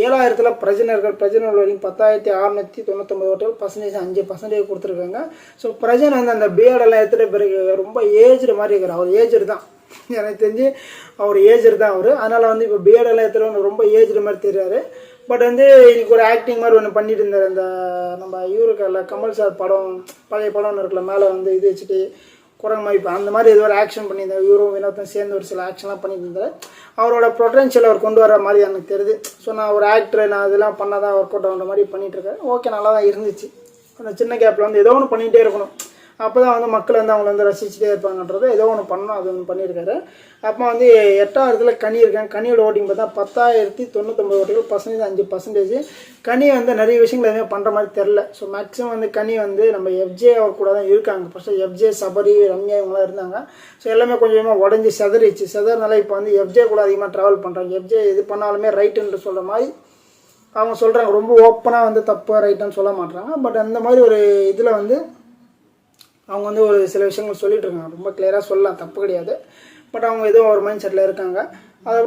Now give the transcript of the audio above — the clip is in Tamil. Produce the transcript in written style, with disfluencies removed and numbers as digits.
7000 பிரஜன் வரைக்கும் 10,699 ஓட்டுகள், பர்சன்டேஜ் 5% கொடுத்துருக்காங்க. ஸோ பிரஜன் வந்து அந்த பிஎடெல்லாம் எடுத்துகிட்ட பிறகு ரொம்ப ஏஜ்டு மாதிரி இருக்கிறார். அவர் ஏஜ்டு தான், எனக்கு தெரிஞ்சு அவர் ஏஜ்டு தான் அவர். அதனால் வந்து இப்போ பிஎடெல்லாம் எடுத்துகிட்டு ரொம்ப ஏஜ்டு மாதிரி தெரியாரு. பட் வந்து இன்னைக்கு ஒரு ஆக்டிங் மாதிரி ஒன்று பண்ணிட்டு இருந்தார். இந்த நம்ம இவருக்குல கமல் சார் படம், பழைய படம்னு இருக்குல்ல, மேலே வந்து இது வச்சுட்டு குரங்கு மாதிரி அந்த மாதிரி ஏதோ ஒரு ஆக்ஷன் பண்ணியிருந்தார். இவரும் வினோத்தும் சேர்ந்து ஒரு சில ஆக்ஷன்லாம் பண்ணிட்டு இருந்தார். அவரோட பொட்டன்ஷியல் அவர் கொண்டு வர மாதிரி எனக்கு தெரியுது. ஸோ நான் ஒரு ஆக்டர், நான் இதெல்லாம் பண்ணால் தான் ஒர்க் அவுட் ஆகிற மாதிரி பண்ணிகிட்ருக்கேன். ஓகே, நல்லா தான் இருந்துச்சு. அந்த சின்ன கேப்பில் வந்து ஏதோ ஒன்று பண்ணிகிட்டே இருக்கணும். அப்போ தான் வந்து மக்கள் வந்து அவங்கள வந்து ரசிச்சுட்டே இருப்பாங்கன்றது ஏதோ ஒன்று பண்ணணும். அது ஒன்று பண்ணியிருக்காரு. அப்போ வந்து 8ஆவதுல கனி இருக்கேன். கனியோட ஓட்டிங் பார்த்தா 10,099 ஓட்டுகள், பர்சன்டேஜ் 5%. கனி வந்து நிறைய விஷயங்கள் எதுவுமே பண்ணுற மாதிரி தெரில. ஸோ மேக்ஸிமம் வந்து கனி வந்து நம்ம எஃப்ஜே அவர் கூட தான் இருக்காங்க. ஃபஸ்ட்டு எஃப்ஜே, சபரி, ரம்யா இவங்களாம் இருந்தாங்க. ஸோ எல்லாமே கொஞ்சமாக உடஞ்சி செதறினால இப்போ வந்து எஃப்ஜே கூட அதிகமாக ட்ராவல் பண்ணுறாங்க. எஃப்ஜே இது பண்ணாலுமே ரைட்டுன்னு சொல்கிற மாதிரி அவங்க சொல்கிறாங்க. ரொம்ப ஓப்பனாக வந்து தப்பு ரைட்டுன்னு சொல்ல மாட்டாங்க. பட் அந்த மாதிரி ஒரு இதில் வந்து அவங்க வந்து ஒரு சில விஷயங்கள் சொல்லிட்டு இருக்காங்க. ரொம்ப கிளியராக சொல்லலாம், தப்பு கிடையாது. பட் அவங்க ஏதோ ஒரு மைண்ட் செட்டில் இருக்காங்க. அதுக்கப்புறம்